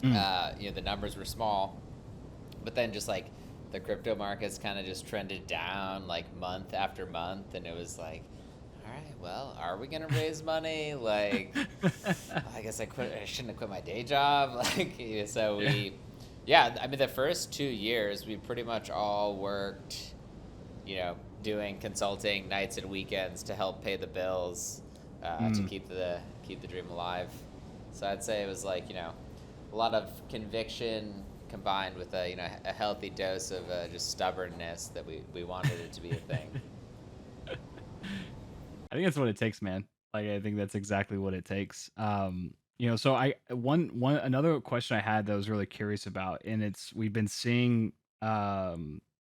The numbers were small, but then just like the crypto markets kind of just trended down like month after month, and it was like, all right, well, are we gonna raise money? Like, I guess I shouldn't have quit my day job. Like, so I mean, the first 2 years we pretty much all worked, doing consulting nights and weekends to help pay the bills, to keep the dream alive. So I'd say it was like, a lot of conviction combined with a healthy dose of just stubbornness that we wanted it to be a thing. I think that's what it takes, man. Like, I think that's exactly what it takes. So another question I had that I was really curious about, and we've been seeing,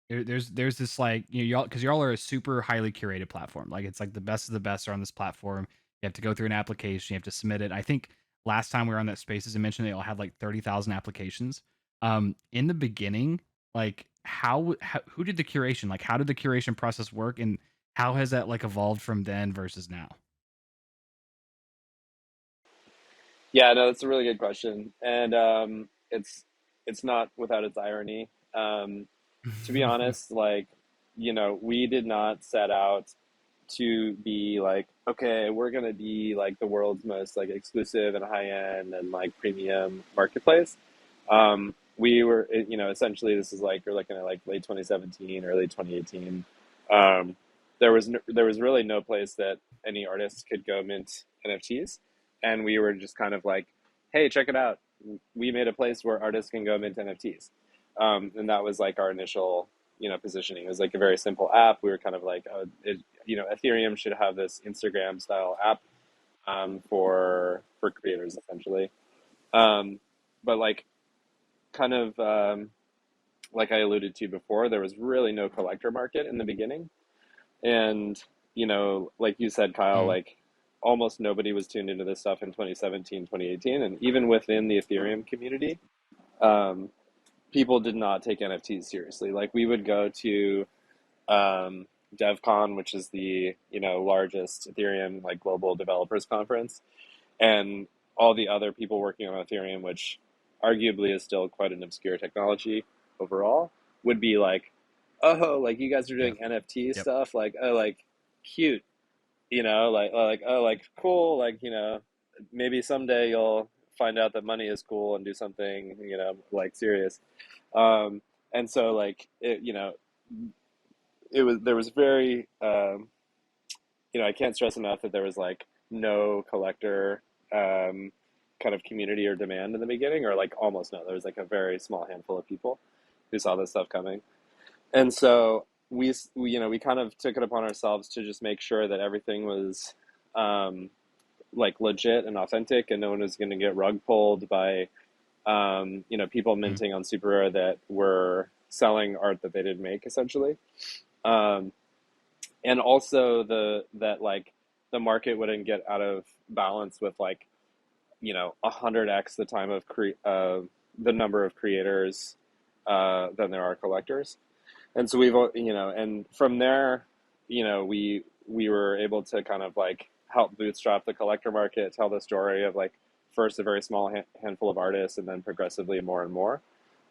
there's this, like, y'all, because y'all are a super highly curated platform. Like, it's like the best of the best are on this platform. You have to go through an application, you have to submit it. I think last time we were on that Spaces, I mentioned they all had like 30,000 applications. In the beginning, like, who did the curation? Like, how did the curation process work, and how has that like evolved from then versus now? Yeah, no, that's a really good question, and it's not without its irony. To be honest, like, we did not set out to be like, okay, we're gonna be like the world's most like exclusive and high end and like premium marketplace. We were, essentially, this is like, we're looking at like late 2017, early 2018. There was really no place that any artists could go mint NFTs, and we were just kind of like, hey, check it out. We made a place where artists can go mint NFTs, and that was like our initial, positioning. It was like a very simple app. We were kind of like, Ethereum should have this Instagram style app, for creators essentially. But like, kind of, like I alluded to before, there was really no collector market in the beginning. And, like you said, Kyle, like, almost nobody was tuned into this stuff in 2017, 2018. And even within the Ethereum community, people did not take NFTs seriously. Like, we would go to, DevCon, which is the, largest Ethereum like global developers conference, and all the other people working on Ethereum, which arguably is still quite an obscure technology overall, would be like, oh, like, you guys are doing NFT stuff, like, oh, like, cute, oh, like, cool, like, maybe someday you'll find out that money is cool and do something, like, serious. And so, like, there was very, I can't stress enough that there was like no collector, kind of community or demand in the beginning, or like almost no. There was like a very small handful of people who saw this stuff coming. And so we kind of took it upon ourselves to just make sure that everything was, like, legit and authentic, and no one was going to get rug pulled by, people minting on Super Rare that were selling art that they didn't make, essentially. And also that like the market wouldn't get out of balance with, like, 100x the time of the number of creators, than there are collectors. And so and from there, we were able to kind of like help bootstrap the collector market, tell the story of like first a very small handful of artists, and then progressively more and more.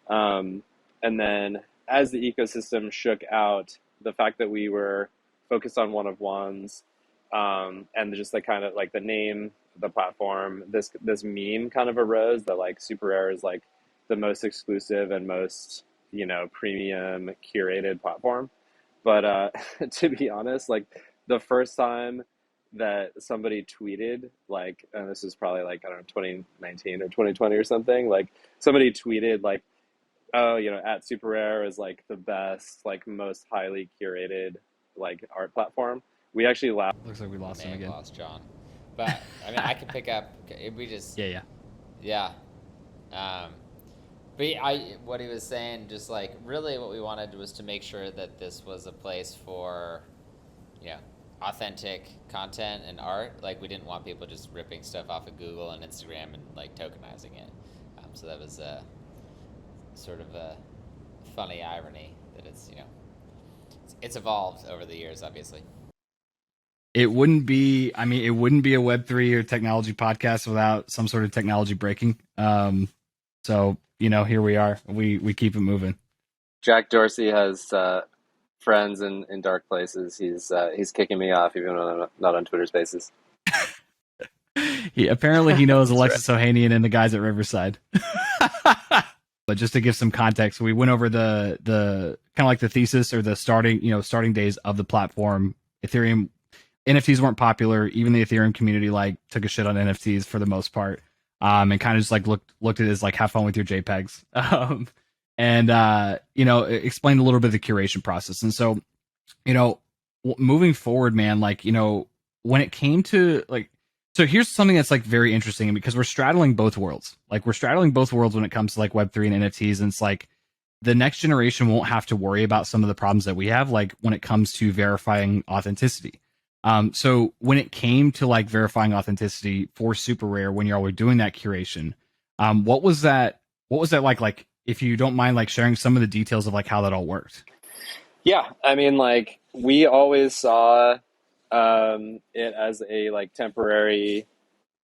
And then as the ecosystem shook out, the fact that we were focused on one of ones, and just the kind of like the name, the platform, this meme kind of arose that like Super Rare is like the most exclusive and most, premium curated platform. But to be honest, like, the first time that somebody tweeted, like, and this is probably like, I don't know, 2019 or 2020 or something, like, somebody tweeted like, oh, at Super Rare is like the best, like, most highly curated like art platform. We actually laughed. Looks like we lost him again. Lost John, but I mean, I can pick up. We just yeah. But what he was saying, just like, really what we wanted was to make sure that this was a place for you know, authentic content and art. Like we didn't want people just ripping stuff off of Google and Instagram and like tokenizing it. So that was sort of a funny irony that it's, you know, it's evolved over the years, obviously. It wouldn't be, I mean, it wouldn't be a Web3 or technology podcast without some sort of technology breaking. So, you know, here we are. We keep it moving. Jack Dorsey has friends in dark places. He's kicking me off even when I'm not on Twitter Spaces. Apparently he knows That's Alexis Ohanian and the guys at Riverside. But just to give some context, we went over the kind of like the thesis or the starting days of the platform. Ethereum NFTs weren't popular. Even the Ethereum community like took a shit on NFTs for the most part. And kind of just like looked at it as like have fun with your JPEGs. And you know, explained a little bit of the curation process. And so, you know, moving forward, man, like, you know, when it came to like, so here's something that's like very interesting because we're straddling both worlds. Like we're straddling both worlds when it comes to like Web3 and NFTs. And it's like the next generation won't have to worry about some of the problems that we have, like when it comes to verifying authenticity. So when it came to like verifying authenticity for Super Rare, when y'all were doing that curation, what was that like? Like, if you don't mind, like sharing some of the details of like how that all worked. Yeah, I mean, like we always saw it as a like temporary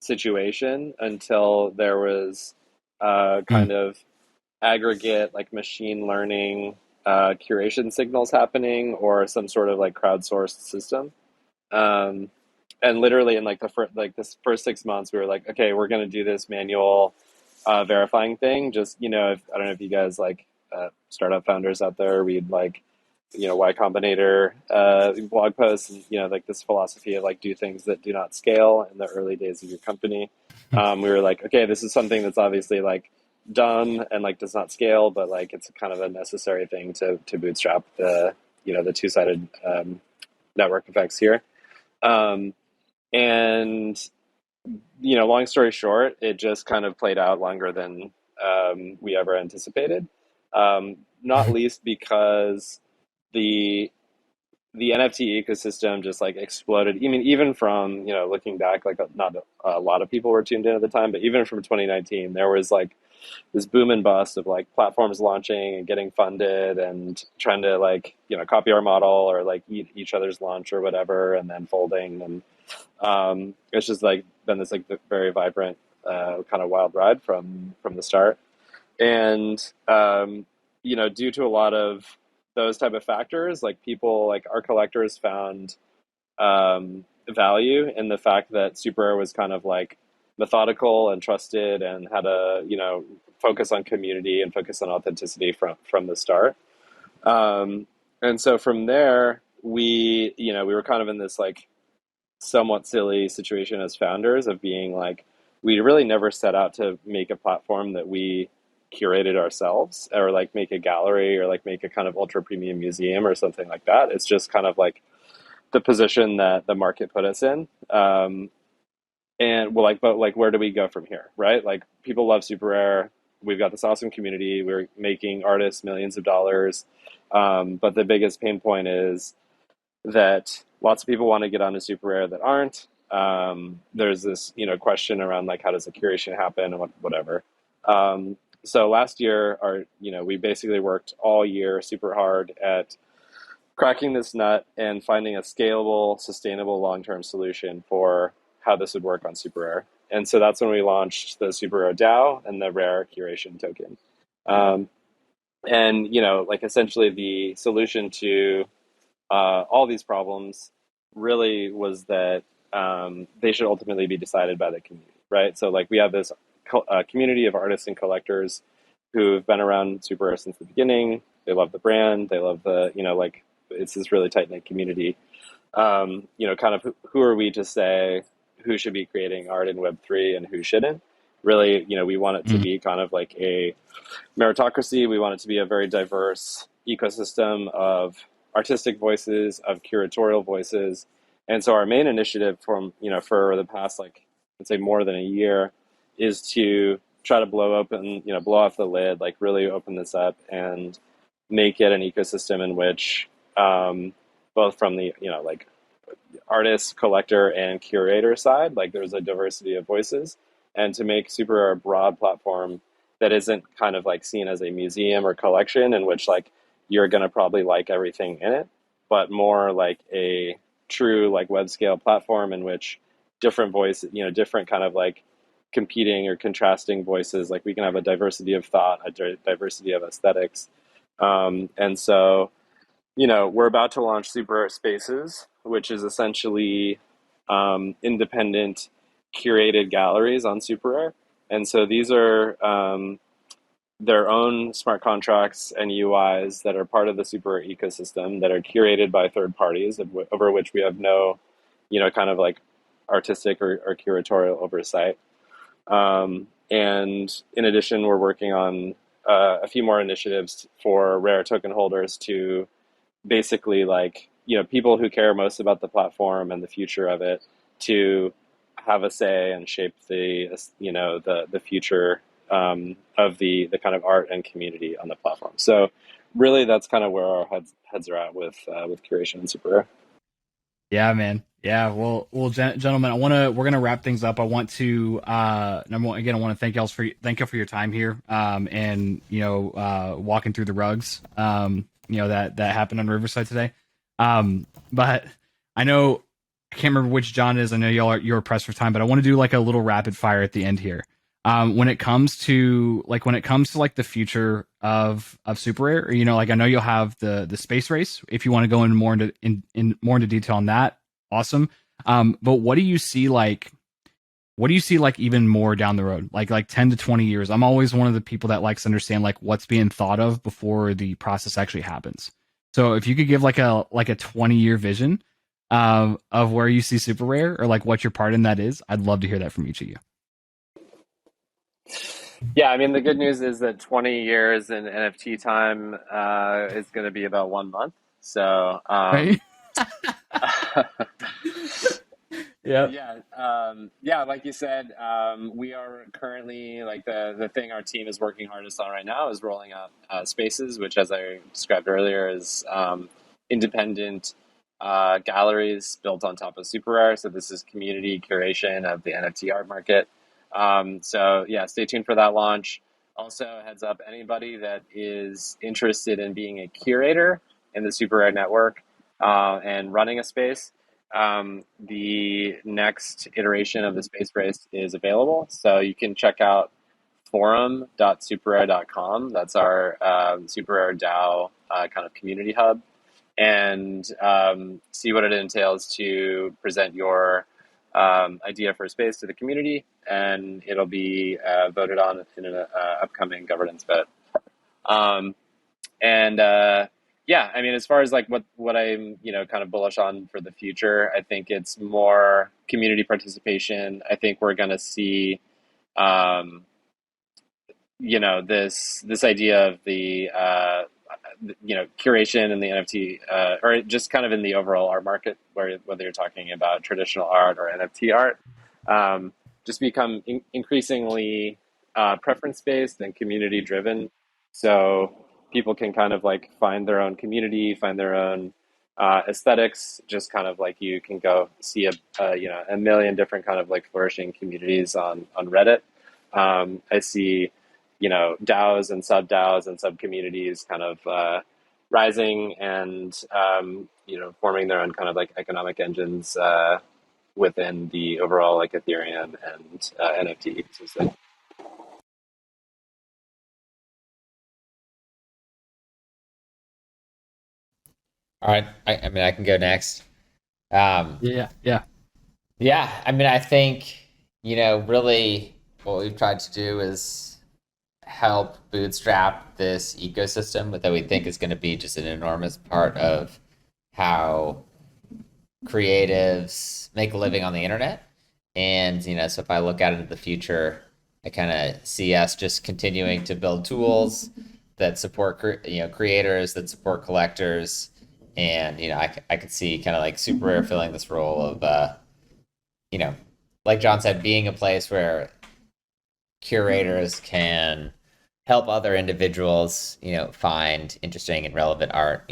situation until there was kind of aggregate like machine learning curation signals happening or some sort of like crowdsourced system. Um, and literally in like this first 6 months, we were like, okay, we're going to do this manual verifying thing. Just, you know, I don't know if you guys like startup founders out there read like, you know, Y Combinator blog posts, and, you know, like this philosophy of like do things that do not scale in the early days of your company. We were like, okay, this is something that's obviously like dumb and like does not scale, but like it's kind of a necessary thing to bootstrap the, you know, the two-sided network effects here. And you know, long story short, it just kind of played out longer than we ever anticipated. Not least because the NFT ecosystem just like exploded. I mean, even from, you know, looking back, like not a lot of people were tuned in at the time, but even from 2019, there was like this boom and bust of like platforms launching and getting funded and trying to like, you know, copy our model or like eat each other's lunch or whatever, and then folding. And it's just like been this like very vibrant kind of wild ride from the start. And you know, due to a lot of those type of factors, like people like our collectors found value in the fact that Super Rare was kind of like methodical and trusted and had a, you know, focus on community and focus on authenticity from the start. And so from there, we, you know, we were kind of in this like somewhat silly situation as founders of being like, we really never set out to make a platform that we curated ourselves or like make a gallery or like make a kind of ultra premium museum or something like that. It's just kind of like the position that the market put us in. And well, like, but like, where do we go from here? Right? Like people love Super Rare. We've got this awesome community. We're making artists millions of dollars. But the biggest pain point is that lots of people want to get onto Super Rare that aren't. There's this, you know, question around like how does the curation happen and whatever. So last year, you know, we basically worked all year super hard at cracking this nut and finding a scalable, sustainable, long-term solution for how this would work on Super Rare. And so that's when we launched the Super Rare DAO and the Rare Curation token. And, you know, like essentially the solution to all these problems really was that they should ultimately be decided by the community, right? So like we have this community of artists and collectors who've been around Super Rare since the beginning. They love the brand. They love the, you know, like it's this really tight-knit community. You know, kind of who are we to say who should be creating art in Web3 and who shouldn't? Really, you know, we want it to be kind of like a meritocracy. We want it to be a very diverse ecosystem of artistic voices, of curatorial voices. And so our main initiative from, you know, for the past, like, I'd say more than a year is to try to blow off the lid, like really open this up and make it an ecosystem in which both from the, you know, like artist, collector, and curator side. Like there's a diversity of voices, and to make Super a broad platform that isn't kind of like seen as a museum or collection in which like you're going to probably like everything in it, but more like a true like web scale platform in which different voices, different kind of like competing or contrasting voices, like we can have a diversity of thought, a diversity of aesthetics. And so we're about to launch Super Spaces, which is essentially independent curated galleries on SuperAir. And so these are their own smart contracts and UIs that are part of the SuperAir ecosystem that are curated by third parties over which we have no, kind of like artistic or curatorial oversight. And in addition, we're working on a few more initiatives for rare token holders to basically like people who care most about the platform and the future of it to have a say and shape the the future of the kind of art and community on the platform. So really that's kind of where our heads are at with curation and super. Yeah, man. Yeah, well, gentlemen, we're gonna wrap things up. I want to number one, again, I want to thank you for your time here, and walking through the rugs, that happened on Riverside today. But I know I can't remember which John it is. I know you're pressed for time, but I want to do like a little rapid fire at the end here. When it comes to like the future of SuperAir, like I know you'll have the space race if you want to go in more into detail on that. Awesome. But what do you see like even more down the road, like 10 to 20 years? I'm always one of the people that likes to understand like what's being thought of before the process actually happens. So if you could give like a 20-year vision of where you see SuperAir or like what your part in that is, I'd love to hear that from each of you. Yeah, I mean, the good news is that 20 years in NFT time is going to be about 1 month. So, Right? yeah, like you said, we are currently like the thing our team is working hardest on right now is rolling out Spaces, which, as I described earlier, is independent galleries built on top of SuperRare. So this is community curation of the NFT art market. So yeah, stay tuned for that launch. Also, heads up, anybody that is interested in being a curator in the SuperRare network and running a space, the next iteration of the space race is available. So you can check out forum.superrare.com. That's our SuperRare DAO kind of community hub, and see what it entails to present your idea for a space to the community, and it'll be voted on in an upcoming governance vote. Yeah, I mean, as far as like what I'm kind of bullish on for the future, I think it's more community participation. I think we're going to see this idea of the curation in the NFT or just kind of in the overall art market, whether you're talking about traditional art or NFT art, just become increasingly preference based and community driven. So people can kind of like find their own community, find their own aesthetics. Just kind of like you can go see a million different kind of like flourishing communities on Reddit. I see DAOs and sub DAOs and sub communities kind of rising and forming their own kind of like economic engines within the overall like Ethereum and NFT ecosystem. All right. I mean, I can go next. Yeah. Yeah. I mean, I think, really what we've tried to do is help bootstrap this ecosystem that we think is going to be just an enormous part of how creatives make a living on the internet. And, so if I look out into the future, I kind of see us just continuing to build tools that support, creators, that support collectors. And, I could see kind of like SuperRare filling this role of, like John said, being a place where curators can help other individuals, find interesting and relevant art,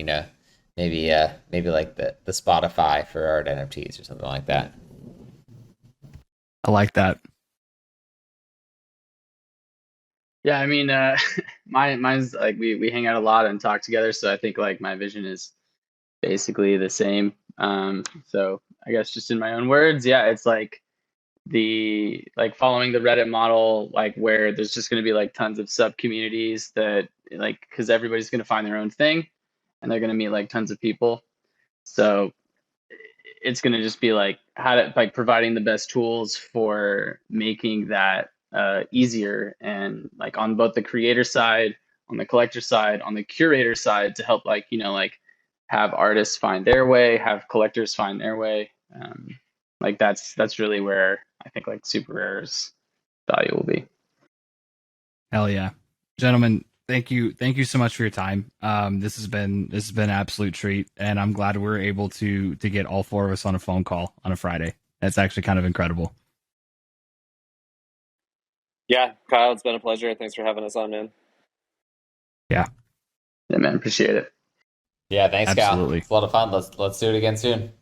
maybe like the Spotify for art NFTs or something like that. I like that. Yeah, I mean, mine's like we hang out a lot and talk together, so I think like my vision is basically the same. So I guess just in my own words, yeah, it's like the like following the Reddit model, like where there's just going to be like tons of sub communities that like because everybody's going to find their own thing, and they're going to meet like tons of people. So it's going to just be like how to like providing the best tools for making that easier and like on both the creator side, on the collector side, on the curator side to help like like have artists find their way, have collectors find their way. Like that's really where I think like super rare's value will be. Hell yeah, gentlemen. Thank you so much for your time. This has been an absolute treat, and I'm glad we're able to get all four of us on a phone call on a Friday. That's actually kind of incredible. Yeah, Kyle, it's been a pleasure. Thanks for having us on, man. Yeah, man, appreciate it. Yeah, thanks, absolutely. Cal. It's a lot of fun. Let's do it again soon.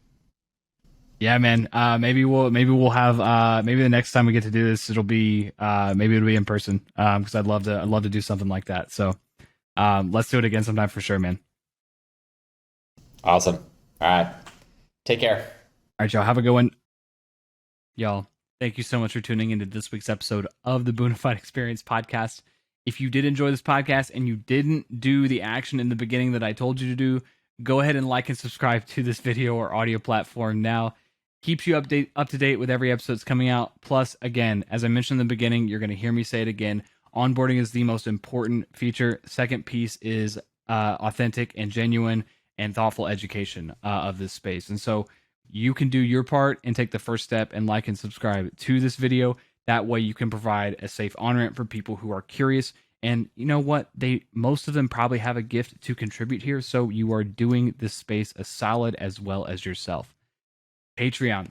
Yeah, man. Maybe we'll have maybe the next time we get to do this, it'll be in person. Because I'd love to do something like that. So, let's do it again sometime for sure, man. Awesome. All right. Take care. All right, y'all. Have a good one. Y'all, thank you so much for tuning into this week's episode of the Boonafide Experience podcast. If you did enjoy this podcast and you didn't do the action in the beginning that I told you to do, go ahead and like and subscribe to this video or audio platform now. Keeps you up to date with every episode that's coming out. Plus, again, as I mentioned in the beginning, you're going to hear me say it again. Onboarding is the most important feature. Second piece is authentic and genuine and thoughtful education of this space. And so you can do your part and take the first step and like and subscribe to this video. That way you can provide a safe on-ramp for people who are curious. And you know what? Most of them probably have a gift to contribute here. So you are doing this space a solid as well as yourself. Patreon,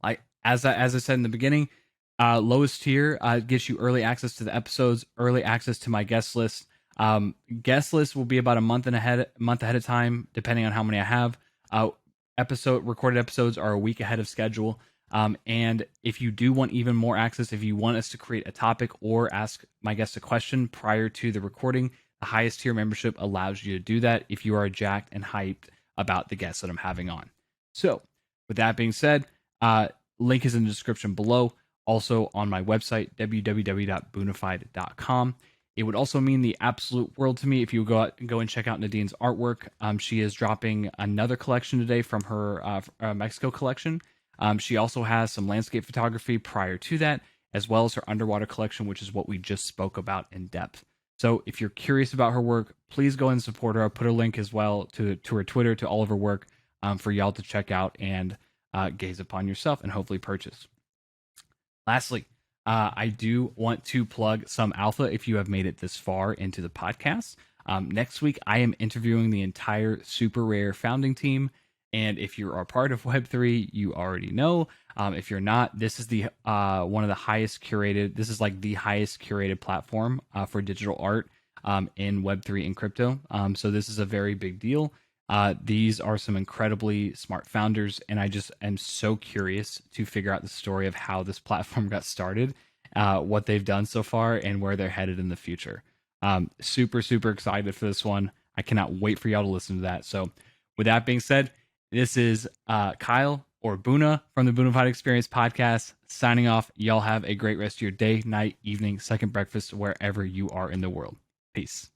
like as I said in the beginning, lowest tier gets you early access to the episodes, early access to my guest list. Guest list will be about a month ahead of time, depending on how many I have. Recorded episodes are a week ahead of schedule. And if you do want even more access, if you want us to create a topic or ask my guest a question prior to the recording, the highest tier membership allows you to do that if you are jacked and hyped about the guests that I'm having on. So, with that being said, link is in the description below. Also on my website, www.boonafide.com. It would also mean the absolute world to me if you go and check out Nadine's artwork. She is dropping another collection today from her Mexico collection. She also has some landscape photography prior to that, as well as her underwater collection, which is what we just spoke about in depth. So if you're curious about her work, please go and support her. I'll put a link as well to her Twitter, to all of her work, for y'all to check out and gaze upon yourself and hopefully purchase. Lastly, I do want to plug some alpha if you have made it this far into the podcast. Next week, I am interviewing the entire Super Rare founding team. And if you are part of Web3, you already know. If you're not, this is the one of the highest curated. This is like the highest curated platform for digital art in Web3 and crypto. So this is a very big deal. These are some incredibly smart founders, and I just am so curious to figure out the story of how this platform got started, what they've done so far, and where they're headed in the future. Super, super excited for this one. I cannot wait for y'all to listen to that. So with that being said, this is Kyle or Boona from the Boonafide Experience podcast signing off. Y'all have a great rest of your day, night, evening, second breakfast, wherever you are in the world. Peace.